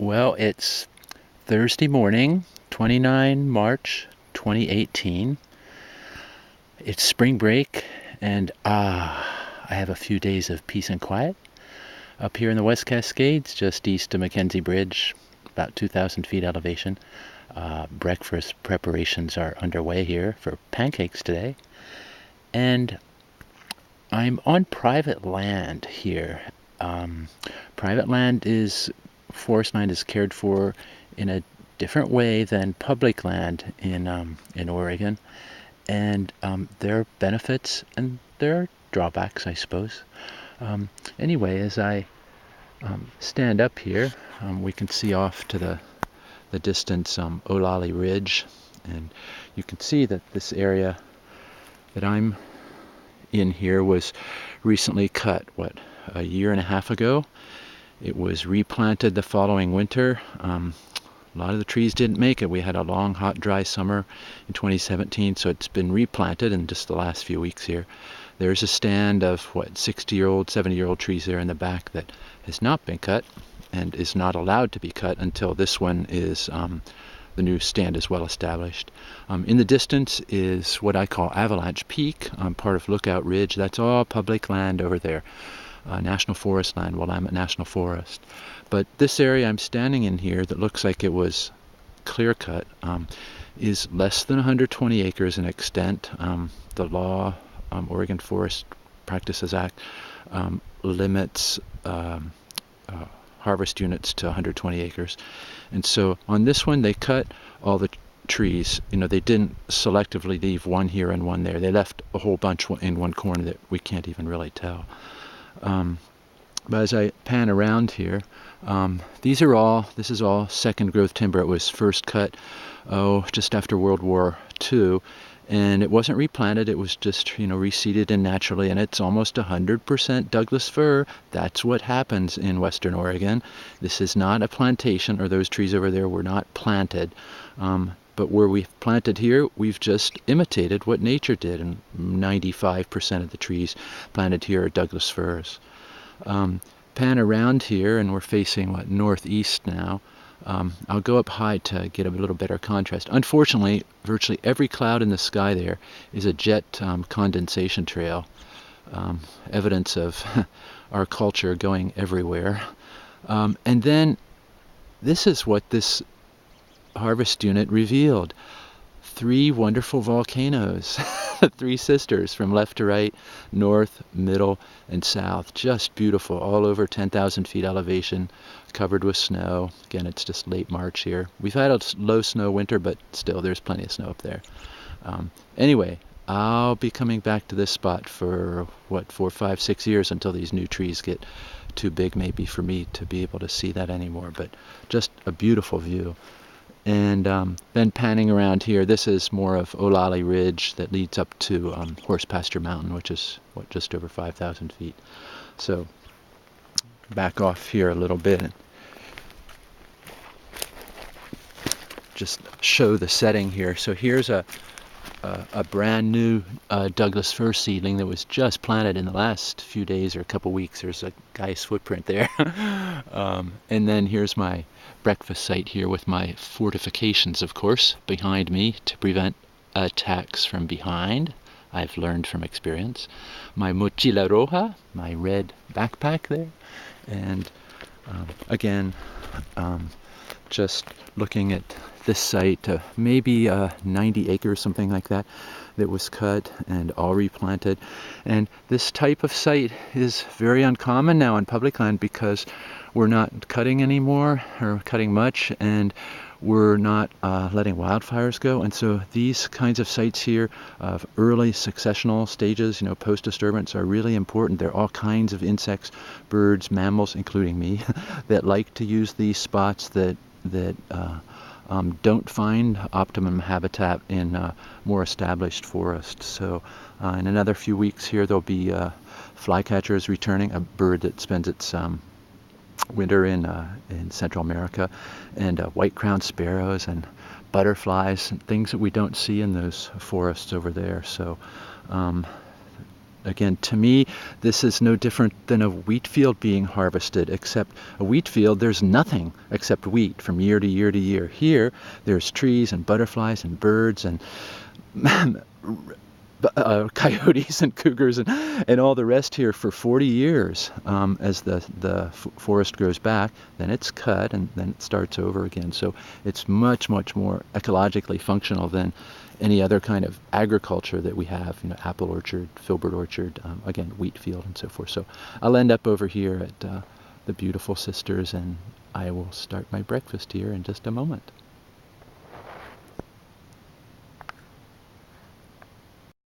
Well, it's Thursday morning, 29 March 2018. It's spring break, and I have a few days of peace and quiet up here in the West Cascades, just east of McKenzie Bridge, about 2,000 feet elevation. Breakfast preparations are underway here for pancakes today. And I'm on private land here. Private land forest land is cared for in a different way than public land in Oregon, and there are benefits and there are drawbacks, I suppose. Anyway, as I stand up here, we can see off to the distance Olali Ridge, and you can see that this area that I'm in here was recently cut, a year and a half ago. It was replanted the following winter. A lot of the trees didn't make it. We had a long, hot, dry summer in 2017, so it's been replanted in just the last few weeks here. There's a stand of 60-year-old, 70-year-old trees there in the back that has not been cut and is not allowed to be cut until this one is the new stand is well established. In the distance is what I call Avalanche Peak, part of Lookout Ridge. That's all public land over there. National Forest land, Willamette National Forest. But this area I'm standing in here that looks like it was clear cut is less than 120 acres in extent. The law, Oregon Forest Practices Act, limits harvest units to 120 acres. And so on this one they cut all the trees. They didn't selectively leave one here and one there. They left a whole bunch in one corner that we can't even really tell. But as I pan around here, this is all second growth timber. It was first cut, just after World War II, and it wasn't replanted. It was just, reseeded in naturally, and it's almost 100% Douglas fir. That's what happens in Western Oregon. This is not a plantation, or those trees over there were not planted. But where we've planted here, we've just imitated what nature did, and 95% of the trees planted here are Douglas firs. Pan around here, and we're facing northeast now. I'll go up high to get a little better contrast. Unfortunately, virtually every cloud in the sky there is a jet condensation trail, evidence of our culture going everywhere. And then this is what this harvest unit revealed. 3 wonderful volcanoes, 3 sisters from left to right, north, middle, and south. Just beautiful, all over 10,000 feet elevation, covered with snow. Again, it's just late March here. We've had a low snow winter, but still there's plenty of snow up there. Anyway, I'll be coming back to this spot for 4, 5, 6 years until these new trees get too big maybe for me to be able to see that anymore, but just a beautiful view. And then panning around here, this is more of Olali Ridge that leads up to Horse Pasture Mountain, which is just over 5,000 feet. So back off here a little bit and just show the setting here. So here's a brand new Douglas fir seedling that was just planted in the last few days or a couple weeks. There's a guy's footprint there. And then here's my breakfast site here with my fortifications, of course, behind me to prevent attacks from behind. I've learned from experience. My mochila roja, my red backpack there. And again, just looking at this site, maybe 90 acres, something like that, that was cut and all replanted. And this type of site is very uncommon now on public land because we're not cutting anymore, or cutting much, and we're not letting wildfires go. And so these kinds of sites here of early successional stages, post-disturbance, are really important. There are all kinds of insects, birds, mammals, including me, that like to use these spots that don't find optimum habitat in more established forests. So in another few weeks here, there'll be flycatchers returning, a bird that spends its winter in Central America, and white-crowned sparrows and butterflies and things that we don't see in those forests over there. So Again, to me, this is no different than a wheat field being harvested, except a wheat field, there's nothing except wheat from year to year to year. Here, there's trees and butterflies and birds and coyotes and cougars and all the rest here for 40 years as the forest grows back. Then it's cut and then it starts over again. So it's much, much more ecologically functional than any other kind of agriculture that we have, apple orchard, filbert orchard, again, wheat field and so forth. So I'll end up over here at the beautiful sisters, and I will start my breakfast here in just a moment.